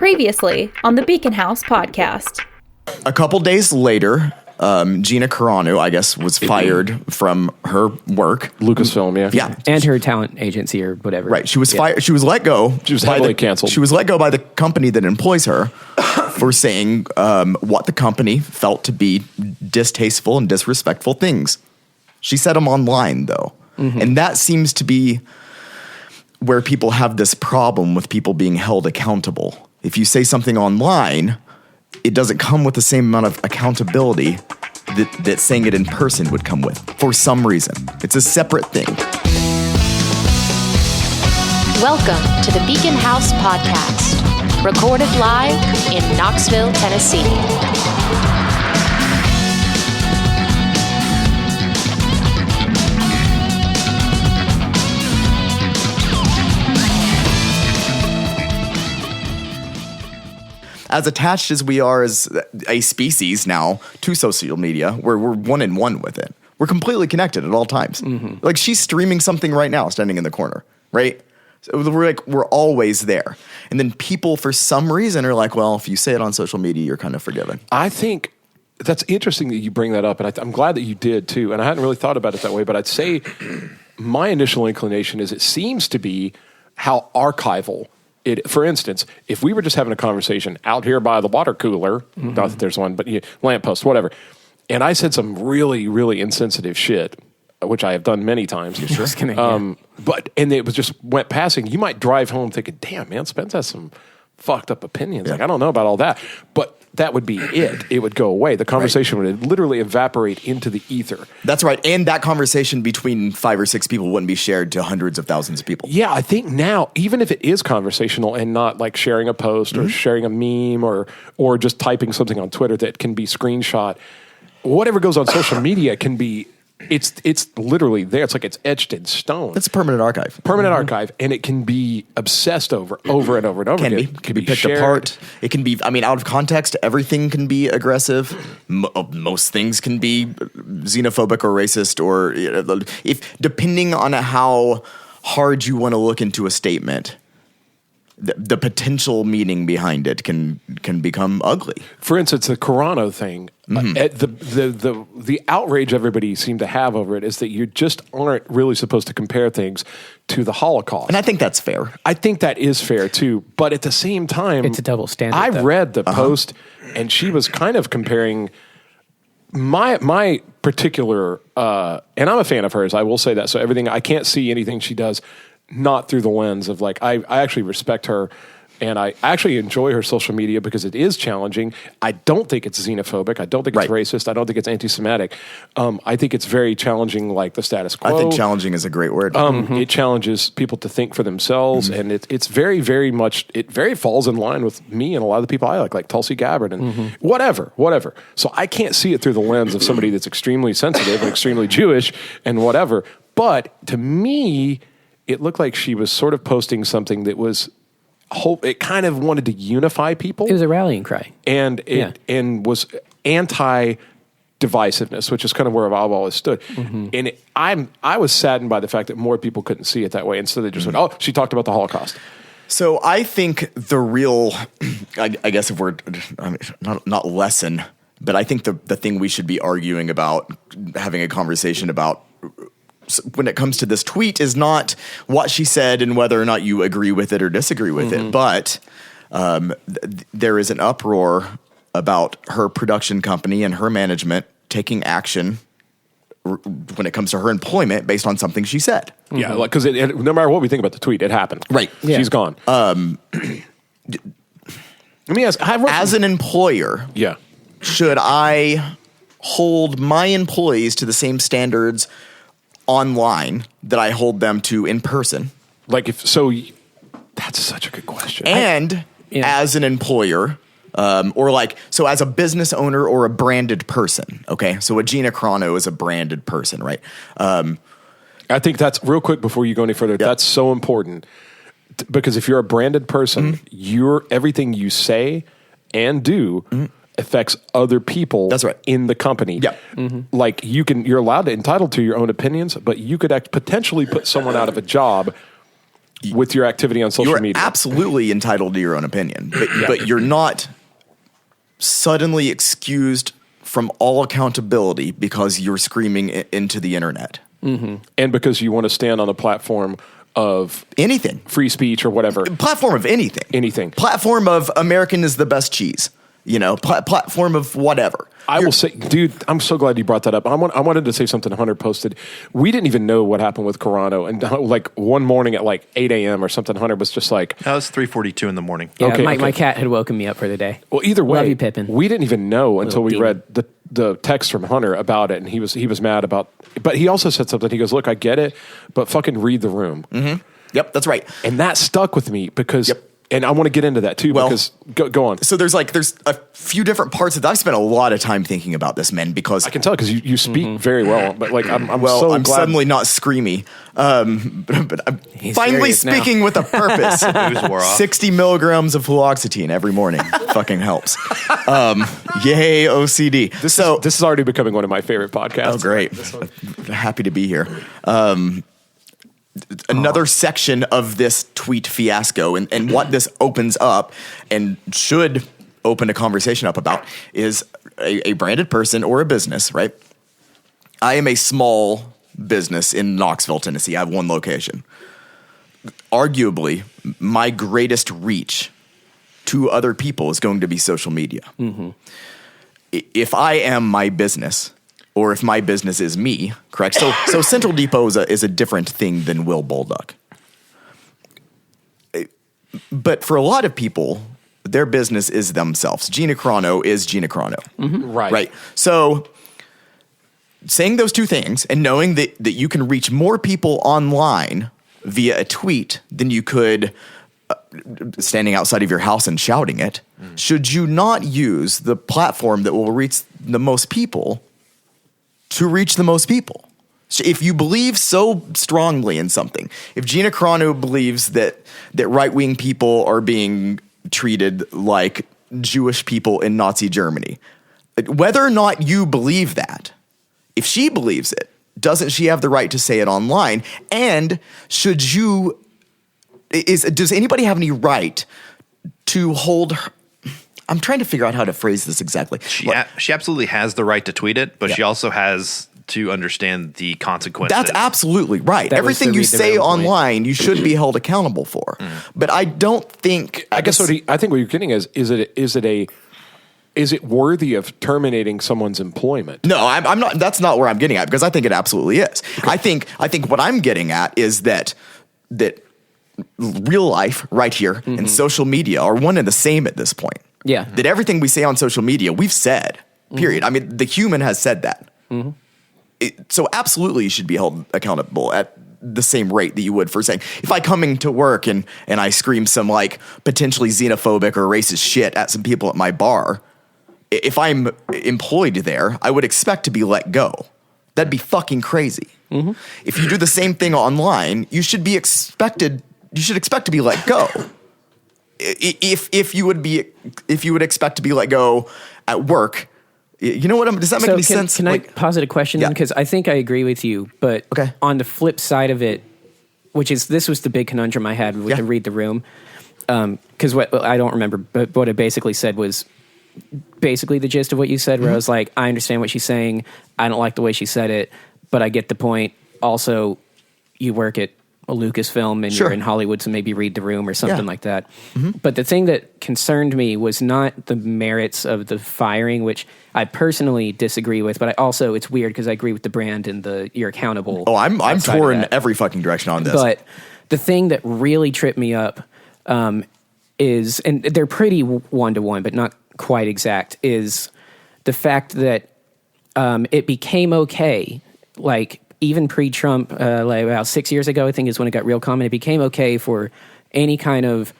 Previously on the Beacon House podcast. A couple days later, Gina Carano, I guess, was fired from her work. Lucasfilm, yeah. Yeah. And her talent agency or whatever. Right. She was fired. She was let go. She was heavily canceled. She was let go by the company that employs her for saying what the company felt to be distasteful and disrespectful things. She said them online, though. Mm-hmm. And that seems to be where people have this problem with people being held accountable. If you say something online, it doesn't come with the same amount of accountability that saying it in person would come with, for some reason. It's a separate thing. Welcome to the Beacon House podcast, recorded live in Knoxville, Tennessee. As attached as we are as a species now to social media, where we're one in one with it. We're completely connected at all times. Mm-hmm. Like she's streaming something right now, standing in the corner, right? So we're always there. And then people, for some reason, are like, well, if you say it on social media, you're kind of forgiven. I think that's interesting that you bring that up, and I'm glad that you did too. And I hadn't really thought about it that way, but I'd say my initial inclination is it seems to be how archival. For instance, if we were just having a conversation out here by the water cooler, not that there's one, but lamppost, whatever, and I said some really, really insensitive shit, which I have done many times. Sure. And it was just went passing. You might drive home thinking, "Damn, man, Spence has some fucked up opinions." Yeah. Like I don't know about all that, but that would be it. It would go away. The conversation would literally evaporate into the ether. That's right. And that conversation between 5 or 6 people wouldn't be shared to hundreds of thousands of people. Yeah, I think now, even if it is conversational and not like sharing a post or sharing a meme or just typing something on Twitter that can be screenshot, whatever goes on social media can be, it's literally there. It's like it's etched in stone. It's a permanent archive. Permanent archive, and it can be obsessed over and over and over Can again. be. Can be picked shared. apart. It can be, out of context, everything can be aggressive. Most things can be xenophobic or racist, or if depending on how hard you want to look into a statement, the potential meaning behind it can become ugly. For instance, the Carano thing, the outrage everybody seemed to have over it is that you just aren't really supposed to compare things to the Holocaust. And I think that's fair. I think that is fair too. But at the same time, it's a double standard. I read the post, and she was kind of comparing my particular, and I'm a fan of hers. I will say that. So I can't see anything she does not through the lens of like, I actually respect her and I actually enjoy her social media because it is challenging. I don't think it's xenophobic. I don't think it's racist. I don't think it's anti-Semitic. I think it's very challenging, like the status quo. I think challenging is a great word. It challenges people to think for themselves, and it's very, very much, it very falls in line with me and a lot of the people I like Tulsi Gabbard and whatever. So I can't see it through the lens of somebody that's extremely sensitive and extremely Jewish and whatever. But to me, it looked like she was sort of posting something that was it kind of wanted to unify people. It was a rallying cry. And and was anti-divisiveness, which is kind of where I've always stood. And I was saddened by the fact that more people couldn't see it that way. Instead they just went, oh, she talked about the Holocaust. So I think the real, I guess if we're not lesson, but I think the thing we should be arguing about, having a conversation about when it comes to this tweet is not what she said and whether or not you agree with it or disagree with it, but there is an uproar about her production company and her management taking action when it comes to her employment based on something she said. Yeah, like because no matter what we think about the tweet, it happened. Right. Yeah. She's gone. Let me ask, as an employer, should I hold my employees to the same standards online that I hold them to in person? That's such a good question. And as an employer, so as a business owner or a branded person, okay? So a Gina Carano is a branded person, right? I think that's, real quick before you go any further, that's so important. Because if you're a branded person, everything you say and do affects other people in the company. Yeah. Like you're entitled to your own opinions, but you could potentially put someone out of a job with your activity on social You're media. absolutely entitled to your own opinion, but you're not suddenly excused from all accountability because you're screaming into the internet. And because you want to stand on a platform of Anything. free speech or whatever. Platform of anything. Anything. Platform of American is the best cheese. Platform of whatever. I will say, dude, I'm so glad you brought that up. I wanted to say something Hunter posted. We didn't even know what happened with Carano. And like one morning at like 8 a.m. or something, Hunter was just like... That was 3:42 in the morning. Yeah, Okay, my cat had woken me up for the day. Well, either way, Love you, Pippin. we didn't even know until we demon. read the text from Hunter about it, and he was mad about... But he also said something. He goes, look, I get it, but fucking read the room. Yep, that's right. And that stuck with me because... Yep. And I want to get into that too, Well, because go on. So there's a few different parts of that. I've spent a lot of time thinking about this, man, because I can tell because you speak very well, but like I'm I'm glad. suddenly not screamy. But I'm finally serious now. speaking with a purpose. News wore off. 60 milligrams of fluoxetine every morning fucking helps. Yay, OCD. This is already becoming one of my favorite podcasts. Oh, great. Happy to be here. Another section of this tweet fiasco and what this opens up and should open a conversation up about is a branded person or a business, right? I am a small business in Knoxville, Tennessee. I have one location. Arguably, my greatest reach to other people is going to be social media. If I am my business... or if my business is me, correct? So Central Depot is a different thing than Will Bolduc. But for a lot of people, their business is themselves. Gina Carano is Gina Carano. Right. So saying those two things and knowing that you can reach more people online via a tweet than you could standing outside of your house and shouting it, should you not use the platform that will reach the most people to reach the most people? So if you believe so strongly in something, if Gina Carano believes that right-wing people are being treated like Jewish people in Nazi Germany, whether or not you believe that, if she believes it, doesn't she have the right to say it online? And does anybody have any right to hold her? I'm trying to figure out how to phrase this exactly. She absolutely has the right to tweet it, but Yeah. she also has to understand the consequences. That's absolutely right. That was Everything the you read the say room point. online, you should be held accountable for. But I don't think. I guess I think what you're getting is it worthy of terminating someone's employment? No, I'm not. That's not where I'm getting at, because I think it absolutely is. I think what I'm getting at is that real life right here and social media are one and the same at this point. Yeah. That everything we say on social media, we've said, period. I mean, the human has said that. So absolutely you should be held accountable at the same rate that you would for saying, if I come into work and I scream some like potentially xenophobic or racist shit at some people at my bar, if I'm employed there, I would expect to be let go. That'd be fucking crazy. If you do the same thing online, you should expect to be let go. If you would expect to be let go at work, you know what? Does that make any sense? Can I posit a question? Yeah. Because I think I agree with you, but Okay. on the flip side of it, this was the big conundrum I had with the read the room. Because what I don't remember, but what it basically said was basically the gist of what you said, where I was like, I understand what she's saying. I don't like the way she said it, but I get the point. Also, you work at a Lucasfilm and Sure. you're in Hollywood, so maybe read the room or something Yeah. like that. But the thing that concerned me was not the merits of the firing, which I personally disagree with, but it's weird because I agree with the brand and you're accountable. Oh, I'm outside of torn that. every fucking direction on this. But the thing that really tripped me up is, and they're pretty one-to-one, but not quite exact, is the fact that it became okay, like even pre-Trump, like about 6 years ago, I think is when it got real common, it became okay for any kind of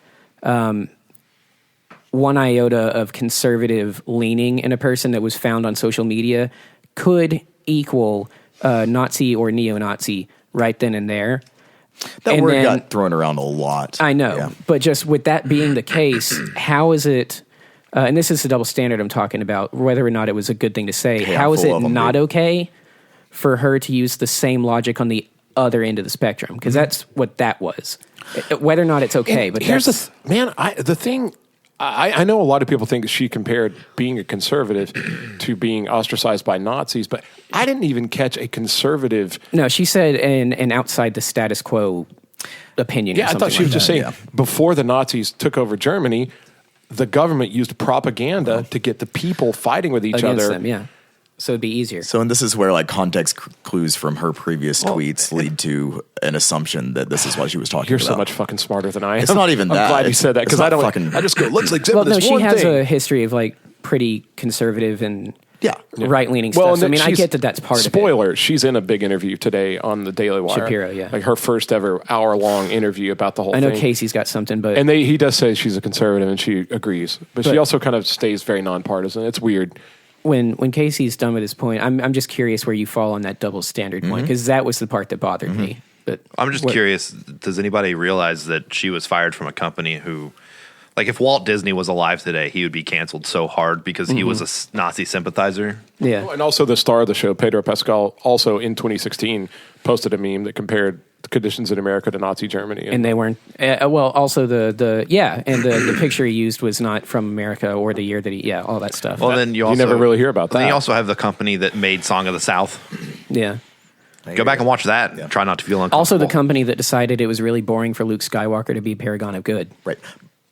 one iota of conservative leaning in a person that was found on social media could equal Nazi or neo-Nazi right then and there. that and word then- got thrown around a lot. I know, Yeah. but just with that being the case, how is it, and this is the double standard I'm talking about, whether or not it was a good thing to say, Hey, how I'm is full it of 'em, not dude. okay for her to use the same logic on the other end of the spectrum, because that's what that was. Whether or not it's okay, And but here's that's, the thing. I know a lot of people think she compared being a conservative to being ostracized by Nazis, but I didn't even catch a conservative. no, she said an outside the status quo opinion. Yeah, or I thought something she was like just that. saying before the Nazis took over Germany, the government used propaganda to get the people fighting with each Against other. them, yeah. So it'd be easier. So, and this is where like context clues from her previous tweets lead to an assumption that this is what she was talking You're about. so much fucking smarter than I am. It's not even I'm that. glad you It's- said that it's because I not don't. fucking- I just go. Let's exhibit Well, no, this she one has thing. a history of like pretty conservative and Yeah. right-leaning Well, stuff. So, I and mean, I she's- get that that's part of it. Spoiler: she's in a big interview today on the Daily Wire. Shapiro, yeah. like her first ever hour-long interview about the whole I know thing. Casey's got something, but And he does say she's a conservative, and she agrees, but she But- also kind of stays very nonpartisan. It's weird. when Casey's done with his point, I'm just curious where you fall on that double standard point, because that was the part that bothered me. But I'm just what- curious, does anybody realize that she was fired from a company who, like, if Walt Disney was alive today, he would be canceled so hard because he was a Nazi sympathizer? Yeah, And also the star of the show, Pedro Pascal, also in 2016 posted a meme that compared the conditions in America to Nazi Germany. and they weren't. Well, also the picture he used was not from America or the year that all that stuff. Well, then you you also never really hear about Then that. you also have the company that made Song of the South. yeah. Go back and watch that. Yeah. Try not to feel uncomfortable. Also, the company that decided it was really boring for Luke Skywalker to be Paragon of Good. Right.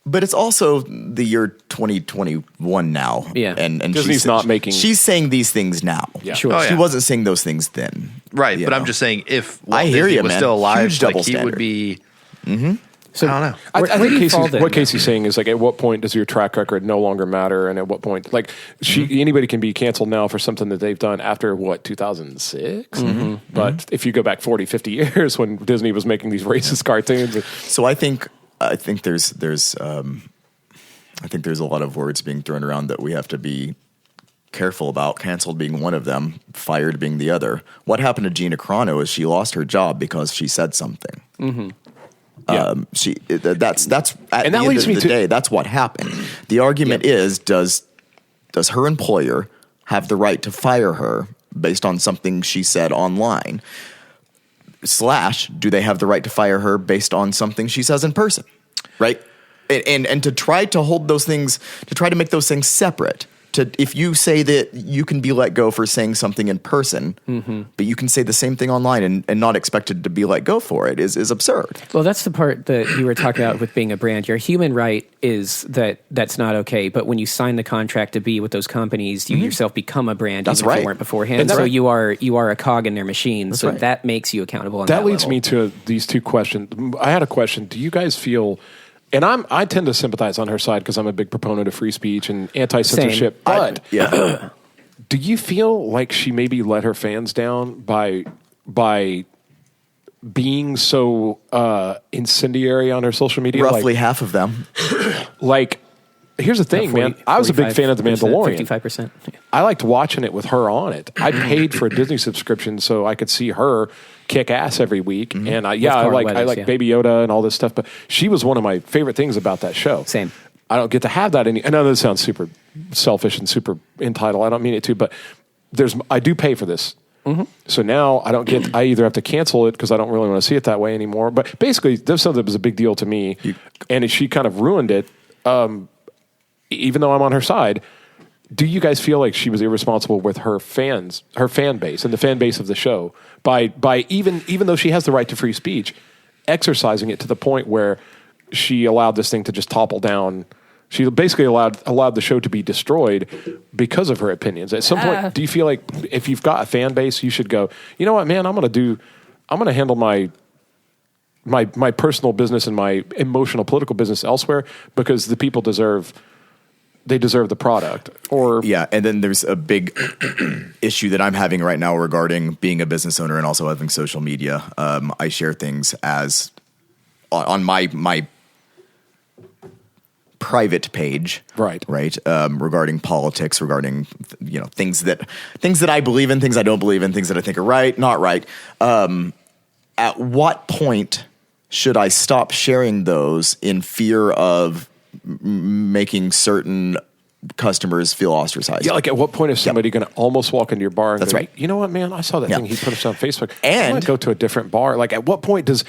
But it's also the year 2021 now. Yeah. And Disney's not making- She's saying these things now. Yeah. Sure. Oh, She yeah. wasn't saying those things then. Right, you but I'm know? just saying if I Walt hear Disney you, was man. still alive, Huge like double he would standard. be. So I don't know. I where think do you fall then? what Casey's saying is like, at what point does your track record no longer matter, and at what point, like, anybody can be canceled now for something that they've done after 2006. But if you go back 40, 50 years when Disney was making these racist cartoons, So I think there's a lot of words being thrown around that we have to be careful about. Canceled being one of them, fired being the other. What happened to Gina Carano is she lost her job because she said something. That's at And the that end leads of me the to- day, that's what happened. The argument is, does her employer have the right to fire her based on something she said online? / do they have the right to fire her based on something she says in person? Right? And to try to hold those things, to try to make those things separate. If you say that you can be let go for saying something in person, but you can say the same thing online and not expected to be let go for it is absurd. Well, that's the part that you were talking about with being a brand. Your human right is that's not okay. But when you sign the contract to be with those companies, you yourself become a brand. That's even if right. you weren't beforehand. And that- So you are a cog in their machine. So right. that makes you accountable. On that that leads level. me to these two questions. I had a question. Do you guys feel, and I tend to sympathize on her side because I'm a big proponent of free speech and anti-censorship, but Yeah. do you feel like she maybe let her fans down by being so incendiary on her social media? Roughly half of them. Like, here's the thing, man. I was a big fan of The Mandalorian. 55%. I liked watching it with her on it. I paid for a Disney subscription so I could see her kick ass every week. And I Carl like Weathers, yeah. Baby Yoda and all this stuff. But she was one of my favorite things about that show. Same. I don't get to have that I know this sounds super selfish and super entitled. I don't mean it to, but I do pay for this. So now I either have to cancel it because I don't really want to see it that way anymore. But basically, this something that was a big deal to me, and she kind of ruined it. Even though I'm on her side, do you guys feel like she was irresponsible with her fan base, and the fan base of the show by even though she has the right to free speech, exercising it to the point where she allowed this thing to just topple down? She basically allowed the show to be destroyed because of her opinions. At some point, do you feel like if you've got a fan base, you should go, you know what, man, I'm going to handle my personal business and my emotional political business elsewhere because the people deserve the product? Or Yeah, and then there's a big issue that I'm having right now regarding being a business owner and also having social media. I share things as on my private page, Right. regarding politics, regarding things that I believe in, things I don't believe in, things that I think are right, not right. At what point should I stop sharing those in fear of making certain customers feel ostracized. Yeah, like at what point is somebody going to almost walk into your bar and That's go, right. you know what, man, I saw that thing he posted on Facebook. And I want to go to a different bar. Like at what point does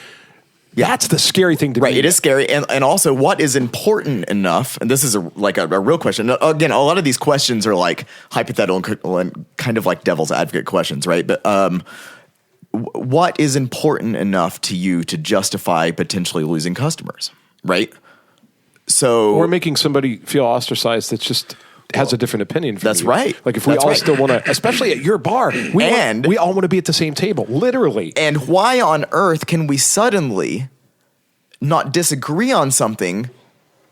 that's the scary thing to Right, me. it is scary. And also, what is important enough, and this is a real question. Again, a lot of these questions are like hypothetical and kind of like devil's advocate questions, right? But what is important enough to you to justify potentially losing customers, right? So, or making somebody feel ostracized that's just has a different opinion from that's you. right. Like if we That's all right. still want to, especially at your bar, we all want to be at the same table, literally. And why on earth can we suddenly not disagree on something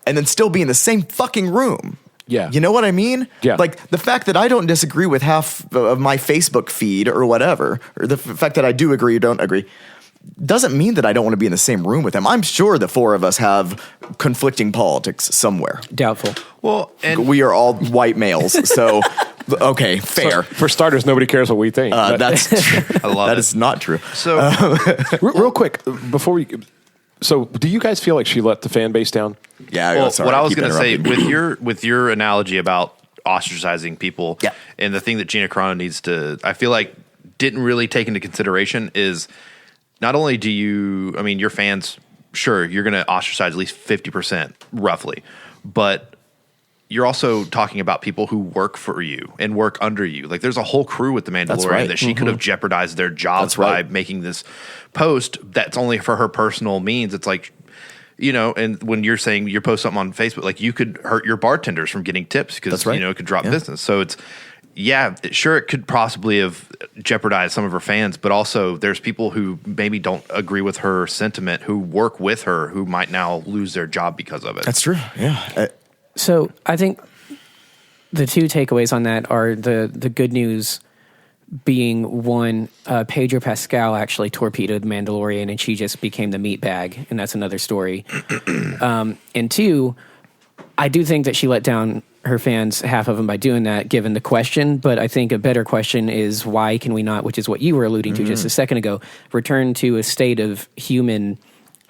and then still be in the same fucking room? Yeah. You know what I mean? Yeah. Like the fact that I don't disagree with half of my Facebook feed or whatever, or the fact that I do agree or don't agree, doesn't mean that I don't want to be in the same room with them. I'm sure the four of us have conflicting politics somewhere. Doubtful. Well, and We are all white males, so okay, fair. For starters, nobody cares what we think. That's I love that it. is not true. So Real quick, before we... So do you guys feel like she let the fan base down? Yeah. well, sorry, what I was keep going to say interrupting. with your analogy about ostracizing people, Yeah. and the thing that Gina Carano needs to, I feel like, didn't really take into consideration is not only do you, I mean, your fans, sure, you're going to ostracize at least 50% roughly, but you're also talking about people who work for you and work under you. Like there's a whole crew with the Mandalorian right. that she could have jeopardized their jobs That's right. by making this post that's only for her personal means. It's like, you know, and when you're saying you post something on Facebook, like you could hurt your bartenders from getting tips because, That's right. you know, it could drop Yeah. business. So it's, sure, it could possibly have jeopardized some of her fans, but also there's people who maybe don't agree with her sentiment who work with her who might now lose their job because of it. That's true. Yeah. So I think the two takeaways on that are the good news being one, Pedro Pascal actually torpedoed Mandalorian and she just became the meat bag, and that's another story. And two, I do think that she let down her fans, half of them, by doing that, given the question. But I think a better question is why can we not, which is what you were alluding to just a second ago, return to a state of human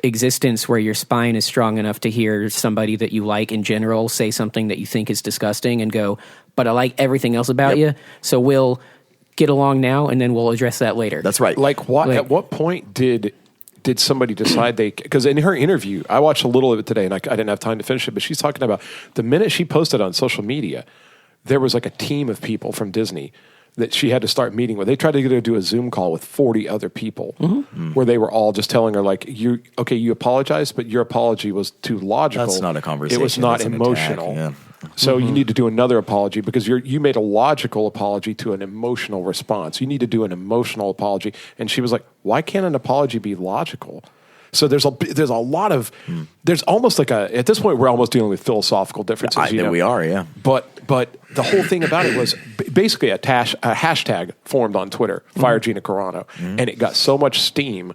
existence where your spine is strong enough to hear somebody that you like in general say something that you think is disgusting and go, but I like everything else about you, so we'll get along now and then we'll address that later. That's right. Like what? At what point did somebody decide they? Because in her interview, I watched a little of it today, and I didn't have time to finish it. But she's talking about the minute she posted on social media, there was like a team of people from Disney that she had to start meeting with. They tried to get her to do a Zoom call with 40 other people, where they were all just telling her like, "You apologized, but your apology was too logical. That's not a conversation. It was not That's an emotional." attack, So you need to do another apology because you made a logical apology to an emotional response. You need to do an emotional apology. And she was like, why can't an apology be logical? So there's a lot of, there's almost like at this point, we're almost dealing with philosophical differences. We are, yeah. But the whole thing about it was basically a hashtag formed on Twitter, Fire Gina Carano. And it got so much steam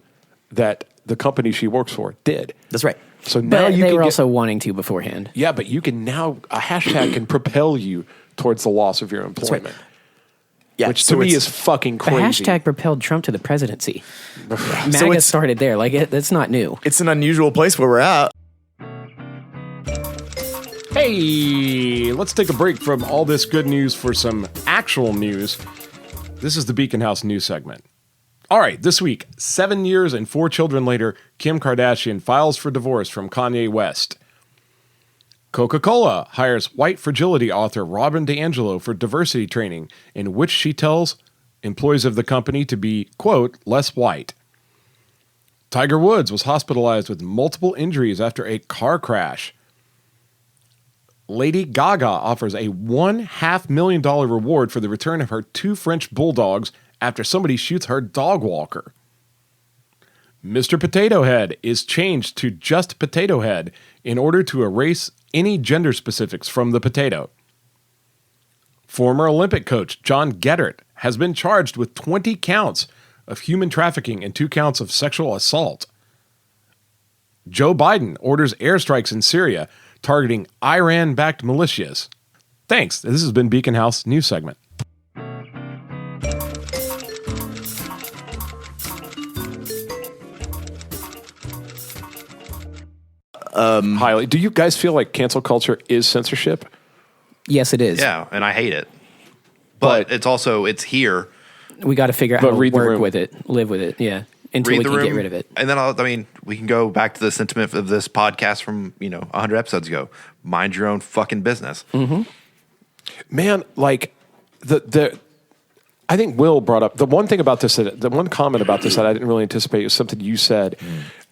that the company she works for did. That's right. So now But you they can were get, also wanting to beforehand. yeah, but you can now, a hashtag can propel you towards the loss of your employment. Yeah. Which so to me it's- is fucking The crazy. hashtag propelled Trump to the presidency. MAGA it's- started there. Like, that's not new. It's an unusual place where we're at. Hey, let's take a break from all this good news for some actual news. This is the Beacon House news segment. All right, this week, 7 years and 4 children later, Kim Kardashian files for divorce from Kanye West. Coca-Cola hires white fragility author Robin DiAngelo for diversity training, in which she tells employees of the company to be, quote, less white. Tiger Woods was hospitalized with multiple injuries after a car crash. Lady Gaga offers a $500,000 reward for the return of her 2 French bulldogs after somebody shoots her dog walker. Mr. Potato Head is changed to just Potato Head in order to erase any gender specifics from the potato. Former Olympic coach John Geddert has been charged with 20 counts of human trafficking and 2 counts of sexual assault. Joe Biden orders airstrikes in Syria targeting Iran-backed militias. Thanks. This has been Beacon House News Segment. Highly. Do you guys feel like cancel culture is censorship? Yes, it is. Yeah, and I hate it. But it's here. We got to figure out how to read the work room. with it, live with it. Yeah. Until we can get rid of it. And then, we can go back to the sentiment of this podcast from, 100 episodes ago. Mind your own fucking business. Mm-hmm. Man, like I think Will brought up the one thing about this, the one comment about this that I didn't really anticipate was something you said.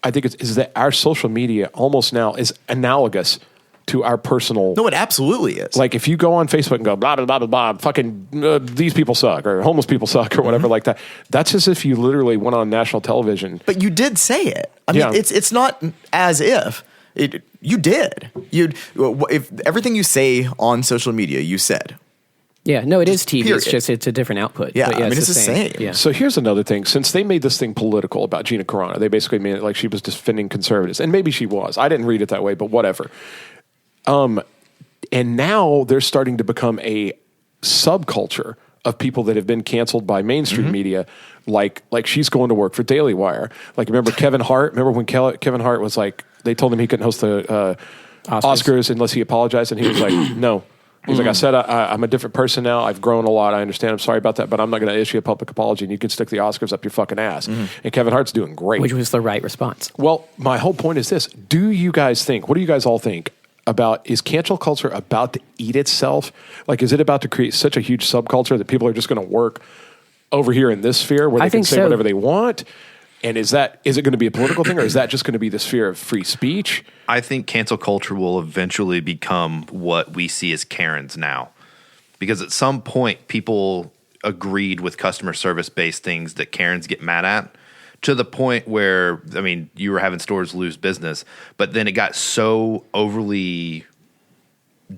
I think is that our social media almost now is analogous to our personal. No, it absolutely is. Like if you go on Facebook and go blah blah blah blah blah, fucking these people suck or homeless people suck or whatever like that. That's as if you literally went on national television. But you did say it. I mean, it's not as if you did. If everything you say on social media, you said. Yeah, no, it is TV. Period. It's a different output. Yeah, But I mean, it's the same. Yeah. So here's another thing. Since they made this thing political about Gina Carano, they basically made it like she was defending conservatives. And maybe she was. I didn't read it that way, but whatever. And now they're starting to become a subculture of people that have been canceled by mainstream media. Like she's going to work for Daily Wire. Like, remember Kevin Hart? Remember when Kevin Hart was like, they told him he couldn't host the Oscars unless he apologized. And he was like, no. He's like, I said, I'm a different person now. I've grown a lot. I understand. I'm sorry about that, but I'm not going to issue a public apology, and you can stick the Oscars up your fucking ass. And Kevin Hart's doing great. Which was the right response. Well, my whole point is this. What do you guys all think about, is cancel culture about to eat itself? Like, is it about to create such a huge subculture that people are just going to work over here in this sphere where they can say whatever they want? And is it going to be a political thing, or is that just going to be the sphere of free speech? I think cancel culture will eventually become what we see as Karens now. Because at some point, people agreed with customer service-based things that Karens get mad at, to the point where, you were having stores lose business, but then it got so overly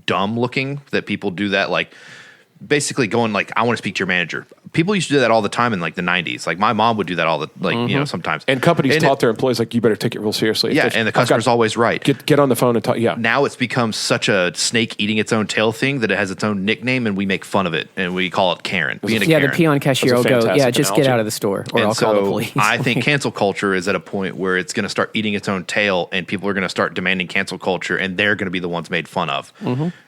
dumb looking that people do that, like basically going like, I want to speak to your manager. People used to do that all the time in like the 90s. Like my mom would do that all the sometimes. And companies taught their employees like, you better take it real seriously. Yeah, and the customer's always right. Get on the phone and talk. Yeah. Now it's become such a snake eating its own tail thing that it has its own nickname, and we make fun of it, and we call it Karen. Being a Karen. The peon cashier will go, just get out of the store, or I'll call the police. I think cancel culture is at a point where it's going to start eating its own tail, and people are going to start demanding cancel culture, and they're going to be the ones made fun of.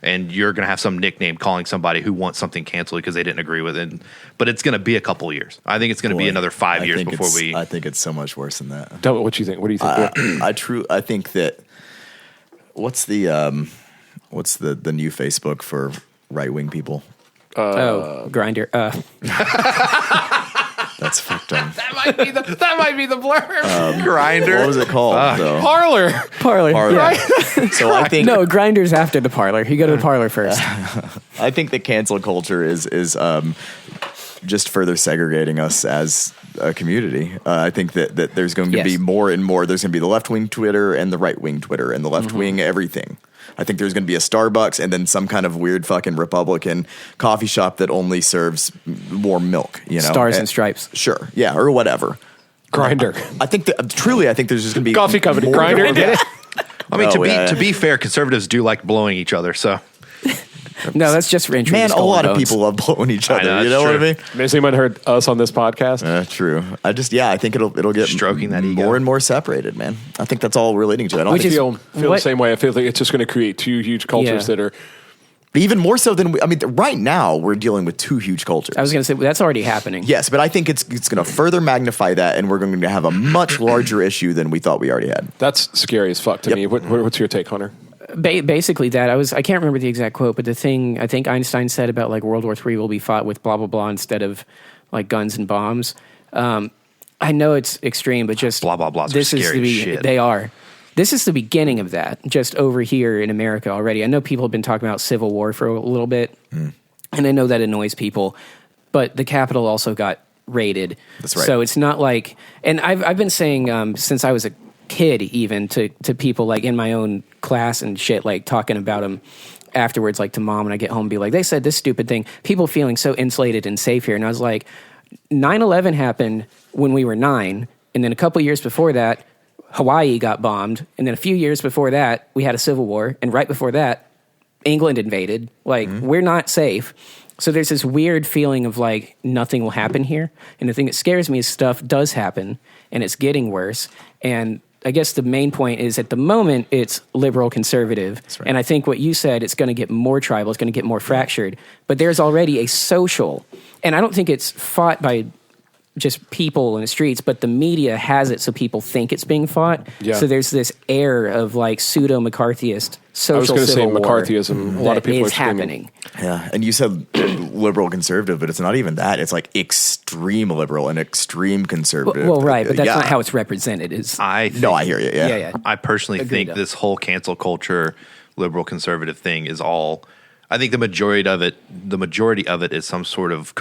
And you're going to have some nickname calling somebody who wants something canceled because they didn't agree with it. But it's going to be a couple years. I think it's going to be another 5 years before we. I think it's so much worse than that. What do you think? What do you think? I think that. What's the new Facebook for right wing people? Grindr. That's fucked up. that might be the blurb. Grinder. What was it called? though? Parlor. Parlor. Yeah. So I think No, Grindr's after the parlor. You go to the parlor first. I think that cancel culture is just further segregating us as a community. I think that there's going to be more and more. There's going to be the left wing Twitter and the right wing Twitter and the left wing everything. I think there's going to be a Starbucks and then some kind of weird fucking Republican coffee shop that only serves more milk. Stars and Stripes. Sure, yeah, or whatever. Grinder. I think that truly, I think there's just going to be Coffee company. more Grinder. going- Get it? I mean, to be fair, conservatives do like blowing each other. So No, that's just for entry. Man, a lot of people love blowing each other. know, You that's know what I true. mean? Has anyone heard us on this podcast? True. I think it'll get Stroking that ego. more and more separated, man. I think that's all we're leading to. I don't Which think is- feel the What- same way. I feel like it's just going to create two huge cultures that are. even more so than right now we're dealing with two huge cultures. I was going to say, that's already happening. Yes, but I think it's going to further magnify that, and we're going to have a much larger issue than we thought we already had. That's scary as fuck to me. What's your take, Hunter? Basically that. I can't remember the exact quote, but the thing I think Einstein said about like World War III will be fought with blah, blah, blah instead of like guns and bombs. I know it's extreme, but just blah, blah, blahs are scary as shit. They are. This is the beginning of that, just over here in America already. I know people have been talking about civil war for a little bit, and I know that annoys people, but the Capitol also got raided. That's right. So it's not like, and I've been saying since I was a kid, even to people like in my own class and shit, like talking about them afterwards, like to mom when I get home, and be like, they said this stupid thing. People feeling so insulated and safe here. And I was like, 9/11 happened when we were 9, and then a couple years before that, Hawaii got bombed, and then a few years before that, we had a civil war, and right before that, England invaded. Like, we're not safe. So there's this weird feeling of like nothing will happen here. And the thing that scares me is stuff does happen, and it's getting worse. And I guess the main point is at the moment it's liberal conservative. right. And I think what you said, it's going to get more tribal, it's going to get more fractured. But there's already a social, and I don't think it's fought by just people in the streets, but the media has it so people think it's being fought. Yeah. So there's this air of like pseudo McCarthyist social I was going to say civil war McCarthyism. A lot of people is are screaming. happening. Yeah, and you said liberal conservative, but it's not even that. It's like extreme liberal and extreme conservative. Well, right, but that's Yeah. not how it's represented. Is I hear you. Yeah, yeah. I personally Agreed, think though. this whole cancel culture, liberal conservative thing is all. I think the majority of it is some sort of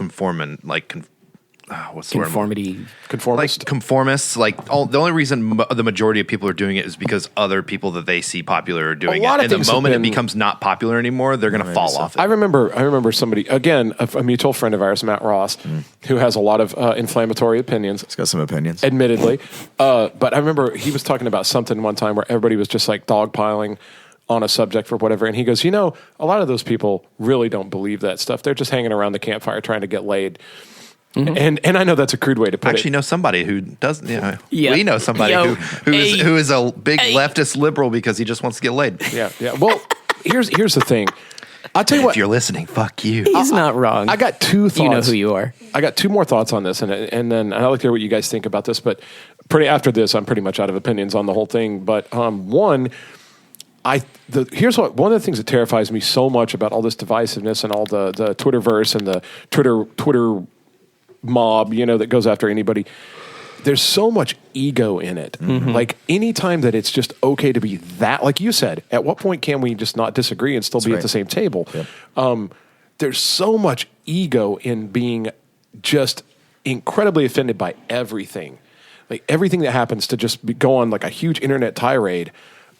what's the word? conformity. Conformist. Like conformists. Like the only reason the majority of people are doing it is because other people that they see popular are doing A lot it. of And things the have moment it been- becomes not popular anymore, they're going to fall off it. I remember somebody, again, a mutual friend of ours, Matt Ross, who has a lot of inflammatory opinions. He's got some opinions. Admittedly. But I remember he was talking about something one time where everybody was just like dogpiling on a subject for whatever. And he goes, a lot of those people really don't believe that stuff. They're just hanging around the campfire trying to get laid. And I know that's a crude way to put Actually it. know somebody who doesn't. Yeah. We know somebody who is a big leftist liberal because he just wants to get laid. Yeah. Well, here's the thing. I'll tell you If what. you're listening, fuck you. He's not wrong. I got two thoughts. You know who you are. I got two more thoughts on this, and then I'd like to hear what you guys think about this. But after this, I'm pretty much out of opinions on the whole thing. But one, here's one of the things that terrifies me so much about all this divisiveness and all the Twitterverse and the Twitter mob, that goes after anybody. There's so much ego in it. Like anytime that it's just okay to be that, like you said, at what point can we just not disagree and still be at the same table? Yep. There's so much ego in being just incredibly offended by everything. Like everything that happens to just go on like a huge internet tirade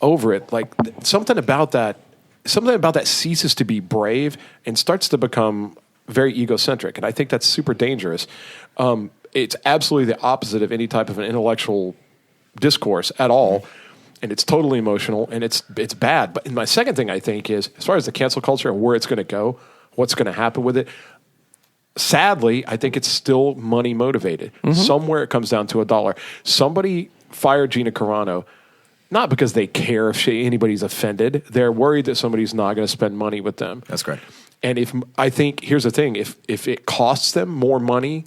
over it. Like something about that ceases to be brave and starts to become very egocentric, and I think that's super dangerous. It's absolutely the opposite of any type of an intellectual discourse at all, and it's totally emotional, and it's bad. But my second thing I think is, as far as the cancel culture and where it's going to go, what's going to happen with it, sadly, I think it's still money motivated. Somewhere it comes down to $1. Somebody fired Gina Carano, not because they care if anybody's offended. They're worried that somebody's not going to spend money with them. That's correct. And here's the thing, if it costs them more money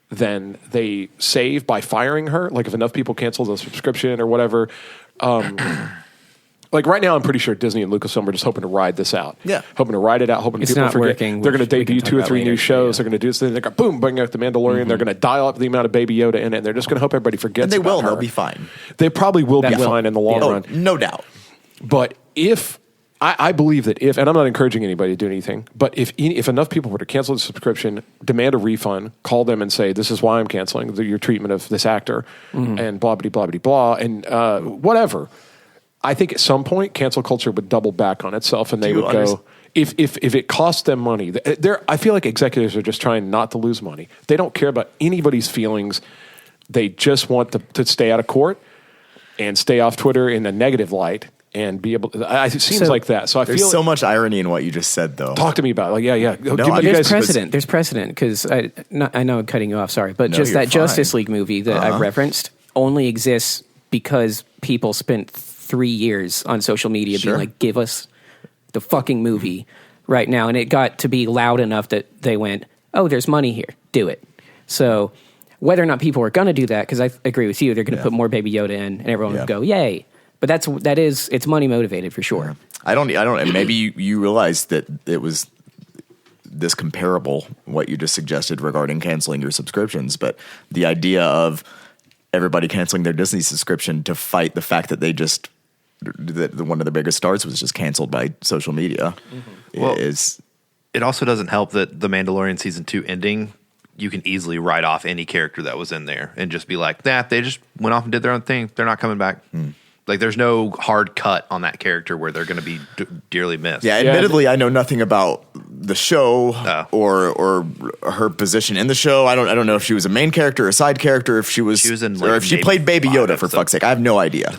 than they save by firing her, like if enough people cancel the subscription or whatever, like right now I'm pretty sure Disney and Lucasfilm are just hoping to ride this out. Yeah. Hoping to ride it out, hoping It's people not forget. working. They're going to We can debut talk 2 or about 3 new later. shows. Yeah. They're going to do this. They're going to boom, bring out The Mandalorian. They're going to dial up the amount of Baby Yoda in it. And they're just going to hope everybody forgets And they about will. her. They'll be fine. They probably will be That will. fine in the long Yeah. run. No doubt. But if I believe that and I'm not encouraging anybody to do anything, but if enough people were to cancel the subscription, demand a refund, call them and say, this is why I'm canceling your treatment of this actor, and blah, blah, blah, blah, blah, and whatever. I think at some point, cancel culture would double back on itself, and they would go, if it costs them money, I feel like executives are just trying not to lose money. They don't care about anybody's feelings. They just want to stay out of court and stay off Twitter in a negative light. And be able it seems like that. So I There's feel so much irony in what you just said, though. talk to me about it. Like, yeah. There's precedent. There's precedent because I know I'm cutting you off. Sorry, but No, just you're that fine. Justice League movie that I referenced only exists because people spent 3 years on social media Sure. being like, "Give us the fucking movie right now," and it got to be loud enough that they went, "Oh, there's money here. Do it." So whether or not people are going to do that, because I agree with you, they're going to put more Baby Yoda in, and everyone would go, "Yay!" But it's money motivated for sure. I don't. And maybe you realize that it was this comparable what you just suggested regarding canceling your subscriptions, but the idea of everybody canceling their Disney subscription to fight the fact that that one of the biggest stars was just canceled by social media is. It also doesn't help that The Mandalorian season 2 ending, you can easily write off any character that was in there and just be like, they just went off and did their own thing. They're not coming back. Like, there's no hard cut on that character where they're going to be dearly missed. Yeah, admittedly, I know nothing about the show or her position in the show. I don't know if she was a main character or a side character, if she was in, or if she played Baby Yoda, for fuck's sake. I have no idea.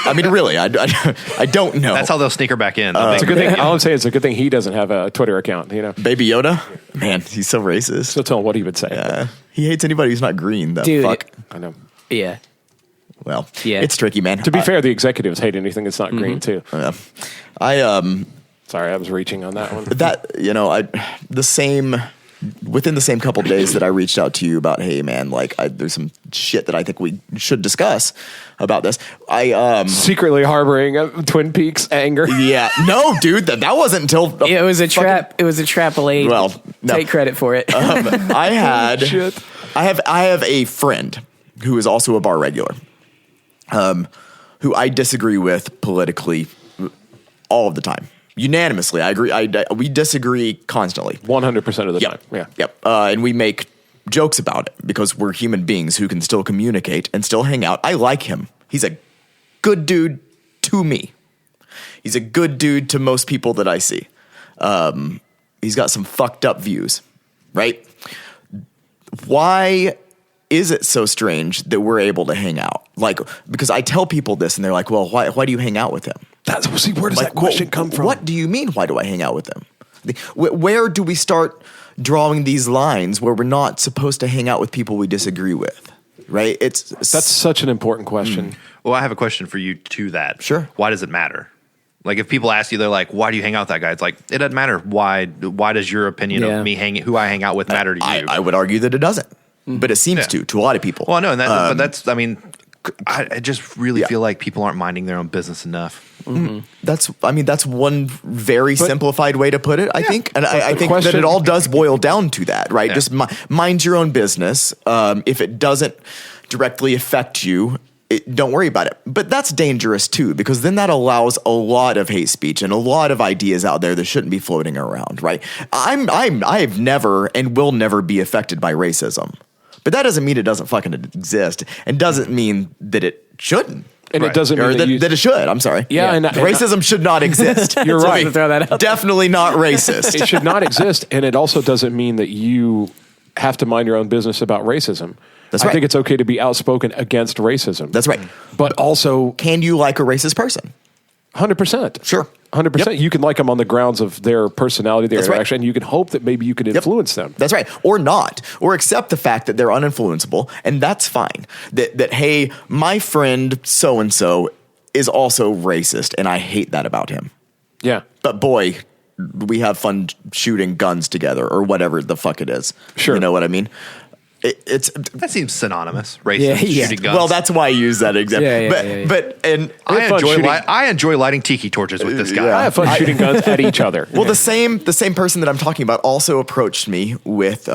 I mean, really, I don't know. That's how they'll sneak her back in. It's a good thing. All I'm saying is it's a good thing he doesn't have a Twitter account. Baby Yoda? Man, he's so racist. So tell him what he would say. He hates anybody who's not green. That Dude, fuck. I know. Yeah. Well, Yeah. it's tricky, man. To be fair, the executives hate anything that's not green too. Sorry, I was reaching on that one. Within the same couple days that I reached out to you about, hey man, like there's some shit that I think we should discuss about this. Secretly harboring Twin Peaks anger. Yeah, no, dude, that wasn't until It was a trap. It was a trap. Well, no. Take credit for it. I have a friend who is also a bar regular, who I disagree with politically all of the time. Unanimously, I agree. We disagree constantly. 100% of the time. Yeah. Yep. And we make jokes about it because we're human beings who can still communicate and still hang out. I like him. He's a good dude to me. He's a good dude to most people that I see. He's got some fucked up views, right? Why is it so strange that we're able to hang out? Like, because I tell people this and they're like, well, why do you hang out with him? Where does that question come from? What do you mean? Why do I hang out with them? Where do we start drawing these lines where we're not supposed to hang out with people we disagree with? Right? That's such an important question. Well, I have a question for you to that. Sure. Why does it matter? Like if people ask you, they're like, why do you hang out with that guy? It's like, it doesn't matter. Why does your opinion of me who I hang out with matter to you? I would argue that it doesn't, but it seems to a lot of people. Well, no, but that's, I mean, I just really feel like people aren't minding their own business enough. Mm-hmm. That's one very simplified way to put it, I think. And I think that it all does boil down to that, right? Yeah. Just mind your own business. If it doesn't directly affect you, don't worry about it. But that's dangerous too, because then that allows a lot of hate speech and a lot of ideas out there that shouldn't be floating around, right? I've never and will never be affected by racism. But that doesn't mean it doesn't fucking exist, and doesn't mean that it shouldn't. And it doesn't mean that it should. I'm sorry. Yeah, and racism should not exist. You're right. Throw that out. Definitely not racist. It should not exist, and it also doesn't mean that you have to mind your own business about racism. That's right. I think it's okay to be outspoken against racism. That's right. But also, can you like a racist person? 100%. Sure. 100%. Yep. You can like them on the grounds of their personality, their interaction, and you can hope that maybe you can influence them. That's right. Or not. Or accept the fact that they're uninfluenceable, and that's fine. That hey, my friend so-and-so is also racist, and I hate that about him. Yeah. But boy, we have fun shooting guns together, or whatever the fuck it is. Sure. You know what I mean? That seems synonymous. Racist shooting guns. Well, that's why I use that example. But I enjoy lighting tiki torches with this guy. I have fun shooting guns at each other. Well, the same person that I'm talking about also approached me with.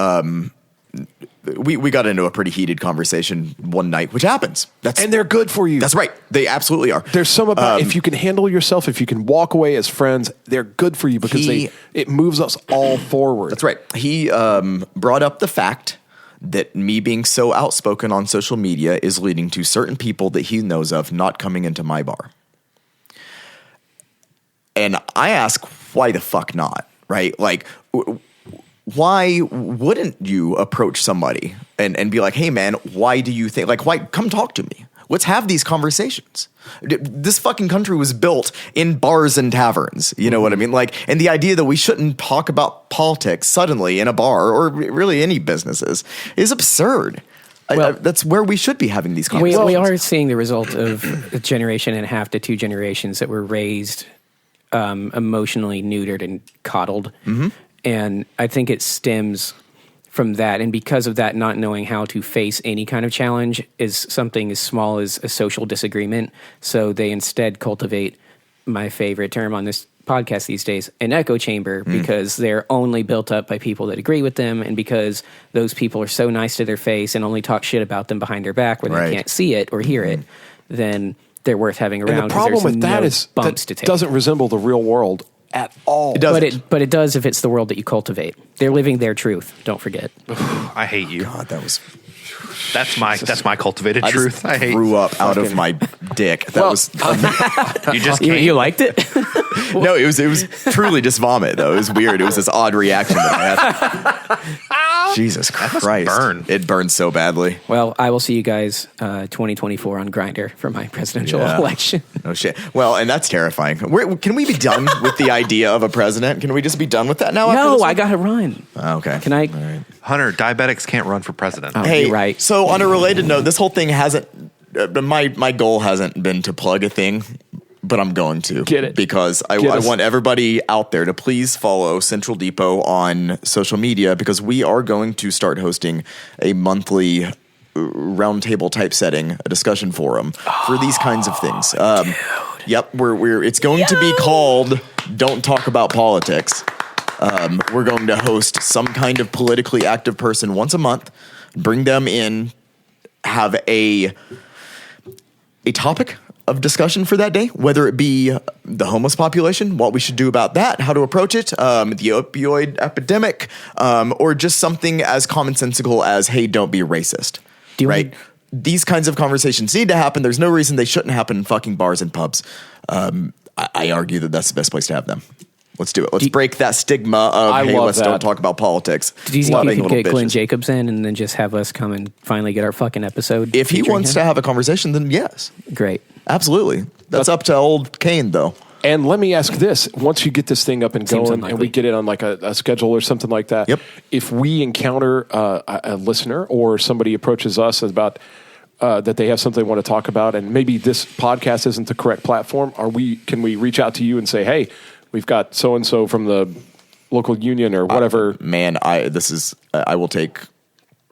We got into a pretty heated conversation one night, which happens. And they're good for you. That's right. They absolutely are. There's some about if you can handle yourself, if you can walk away as friends, they're good for you because it moves us all forward. That's right. He brought up the fact that me being so outspoken on social media is leading to certain people that he knows of not coming into my bar. And I ask, why the fuck not? Right? Like, why wouldn't you approach somebody and be like, hey man, why do you think, like, why come talk to me? Let's have these conversations. This fucking country was built in bars and taverns. You know what I mean? Like, and the idea that we shouldn't talk about politics suddenly in a bar or really any businesses is absurd. Well, that's where we should be having these conversations. We are seeing the result of a generation and a half to two generations that were raised emotionally neutered and coddled. Mm-hmm. And I think it stems from that, and because of that, not knowing how to face any kind of challenge is something as small as a social disagreement. So they instead cultivate, my favorite term on this podcast these days, an echo chamber, because they're only built up by people that agree with them, and because those people are so nice to their face and only talk shit about them behind their back where they can't see it or hear it, then they're worth having around. And the problem with that is bumps that to take. Doesn't resemble the real world at all. It doesn't. But it does if it's the world that you cultivate. They're living their truth. Don't forget. I hate you. God, that's my cultivated truth. I hate. Grew up out of my dick. That was. You just you liked it. No, it was truly just vomit though. It was weird. It was this odd reaction that I had. Jesus Christ! It burned so badly. Well, I will see you guys 2024 on Grindr for my presidential election. No shit. Well, and that's terrifying. Can we be done with the idea of a president? Can we just be done with that now? No, I got to run. Okay. Can I? All right. Hunter, diabetics can't run for president. Oh, Hey, you're right. So on a related note, this whole thing hasn't my goal hasn't been to plug a thing, but I'm going to Get it. because I want everybody out there to please follow Central Depot on social media, because we are going to start hosting a monthly roundtable type setting, a discussion forum for these kinds of things. Yep, it's going to be called "Don't Talk About Politics." We're going to host some kind of politically active person once a month, bring them in, have a topic of discussion for that day, whether it be the homeless population, what we should do about that, how to approach it, the opioid epidemic, or just something as commonsensical as, hey, don't be racist. Right? These kinds of conversations need to happen. There's no reason they shouldn't happen in fucking bars and pubs. I argue that that's the best place to have them. Let's do it. Let's break that stigma of, don't talk about politics. Do you think you could get Glenn Jacobs in and then just have us come and finally get our fucking episode? If he wants to have a conversation, then yes. Great. Absolutely. That's up to old Kane, though. And let me ask this. Once you get this thing up and going and we get it on like a schedule or something like that, if we encounter a listener or somebody approaches us about that they have something they want to talk about and maybe this podcast isn't the correct platform, can we reach out to you and say, hey, we've got so-and-so from the local union or whatever. I will take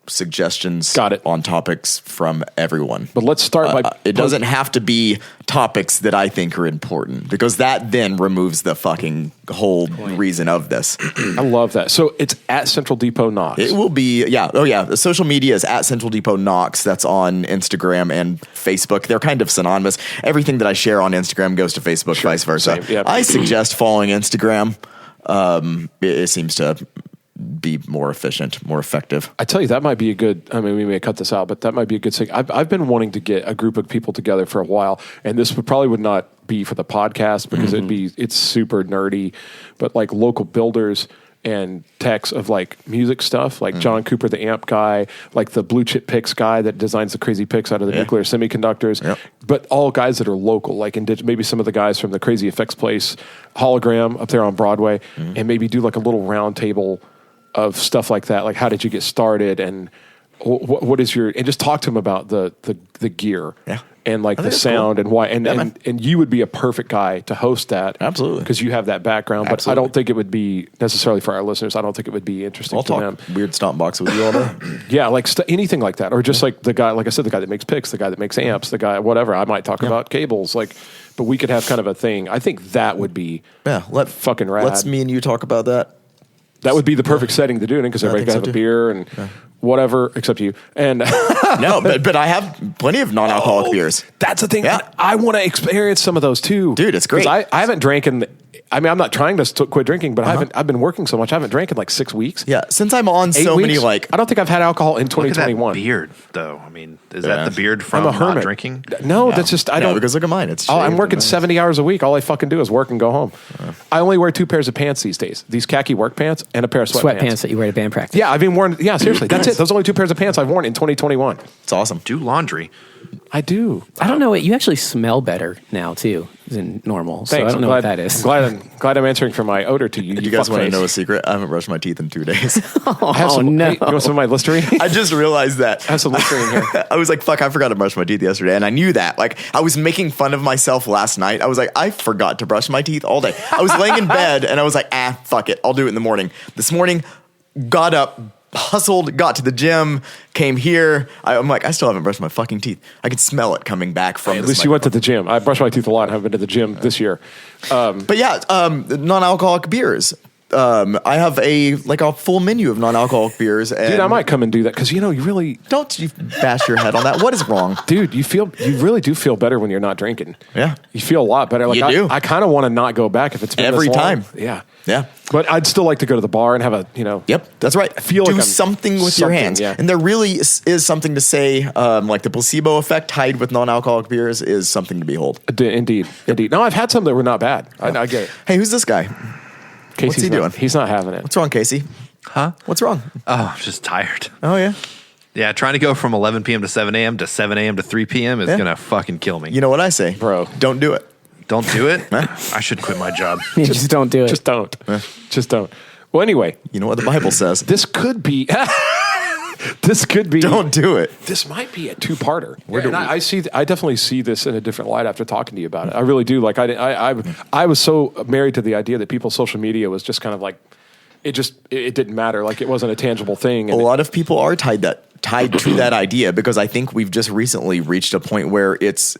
suggestions on topics from everyone. But let's start by... it doesn't have to be topics that I think are important, because that then removes the fucking whole reason of this. I love that. So it's at Central Depot Knox. It will be, yeah. Oh, yeah. The social media is at Central Depot Knox. That's on Instagram and Facebook. They're kind of synonymous. Everything that I share on Instagram goes to Facebook, vice versa. Yep. I suggest following Instagram. It seems to be more efficient, more effective. I tell you, that might be a good, I mean, we may cut this out, but that might be a good thing. I've been wanting to get a group of people together for a while, and this would not be for the podcast because it's super nerdy, but like local builders and techs of like music stuff, like John Cooper, the amp guy, like the Blue Chip Picks guy that designs the crazy picks out of the nuclear semiconductors, but all guys that are local, like maybe some of the guys from the Crazy Effects Place, Hologram up there on Broadway, and maybe do like a little round table of stuff like that, like how did you get started, and what is your, and just talk to them about the gear, and like the sound and why, and you would be a perfect guy to host that, absolutely, because you have that background. But I don't think it would be necessarily for our listeners. I don't think it would be interesting to them. Weird stomp box with you all day. Yeah, like anything like that, or just like the guy, like I said, the guy that makes picks, the guy that makes amps, the guy whatever. I might talk about cables, like, but we could have kind of a thing. I think that would be fucking rad. Let's me and you talk about that. That would be the perfect setting to do it in, because everybody can have a beer and whatever, except you. And no, but I have plenty of non-alcoholic beers. That's the thing. Yeah. I want to experience some of those too, dude. It's great. I haven't drank in. I mean, I'm not trying to quit drinking, but I've been working so much. I haven't drank in like 6 weeks. Yeah, since I'm on 8 so weeks, many like. I don't think I've had alcohol in 2021. Look at that beard, though. I mean, is that the beard from not drinking? No, that's just I don't. Because look at mine. It's. I'm working 70 hours a week. All I fucking do is work and go home. I only wear 2 pairs of pants these days. These khaki work pants and a pair of sweatpants that you wear to band practice. Yeah, I've been wearing. Yeah, seriously, that's it. Those are only 2 pairs of pants I've worn in 2021. It's awesome. Do laundry. I do. I don't know. You actually smell better now too than normal. So I don't know what that is. I'm glad I'm answering for my odor to you. You guys want to know a secret? I haven't brushed my teeth in 2 days. No! Hey, you want some of my Listerine? I just realized that. I have some Listerine here. I was like, fuck, I forgot to brush my teeth yesterday, and I knew that. Like, I was making fun of myself last night. I was like, I forgot to brush my teeth all day. I was laying in bed, and I was like, fuck it, I'll do it in the morning. This morning, got up, hustled, got to the gym, came here. I'm like, I still haven't brushed my fucking teeth. I can smell it coming back from. At least you went to the gym. I brush my teeth a lot. I haven't been to the gym this year. But yeah, non-alcoholic beers. I have a full menu of non-alcoholic beers. And dude, I might come and do that because you really don't you bash your head on that. What is wrong, dude? You really do feel better when you're not drinking. Yeah, you feel a lot better. Like you do. I kind of want to not go back if it's been every this long. time. Yeah. But I'd still like to go to the bar and have a Yep, that's right. Do something with your hands. Yeah. And there really is something to say. Like the placebo effect tied with non-alcoholic beers is something to behold. Indeed. No, I've had some that were not bad. I get it. Hey, who's this guy? Casey's What's he doing? He's not having it. What's wrong, Casey? Huh? What's wrong? Oh, I'm just tired. Oh, yeah? Yeah, trying to go from 11 p.m. to 7 a.m. to 7 a.m. to 3 p.m. is going to fucking kill me. You know what I say? Bro. Don't do it. Don't do it? I should quit my job. Just don't do it. Just don't. Just don't. Well, anyway. You know what the Bible says. This could be... This could be. Don't do it. This might be a two-parter. And I definitely see this in a different light after talking to you about it. I really do. Like I was so married to the idea that people's social media was just kind of like it didn't matter. Like it wasn't a tangible thing. A lot of people are tied to that idea because I think we've just recently reached a point where it's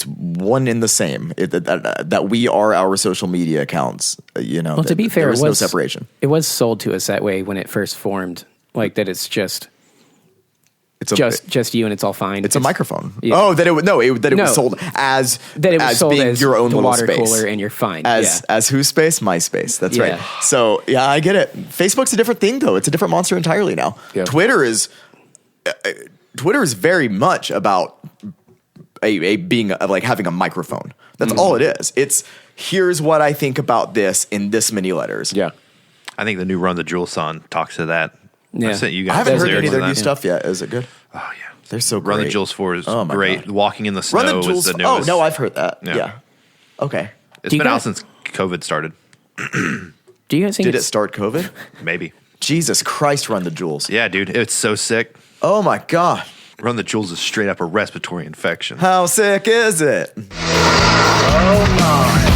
one in the same that we are our social media accounts. Well, to be fair, there is no separation. It was sold to us that way when it first formed, like that it's just you and it's all fine. It's a microphone. Yeah. Oh, that it was sold as being your own the little water space. cooler and you're fine. As whose space? My space. That's Yeah. right. So yeah, I get it. Facebook's a different thing though. It's a different monster entirely now. Yeah. Twitter is very much about being like having a microphone. That's all it is. It's here's what I think about this in this many letters. Yeah. I think the new Run the Jewels song talks to that. Yeah. I sent you guys I haven't the heard lyrics any of their that. new stuff yet. Is it good? Oh yeah, They're so great. Run the Jewels 4 is Oh, my great. God. Walking in the Snow Run the Jewels. is the newest. Oh no, I've heard that. Yeah. Yeah. Okay. It's Do you been out guys- since COVID started. Do you guys think Did it it's start COVID? Maybe. Jesus Christ, Run the Jewels. Yeah, dude, it's so sick. Oh my God. Run the Jewels is straight up a respiratory infection. How sick is it? Oh my.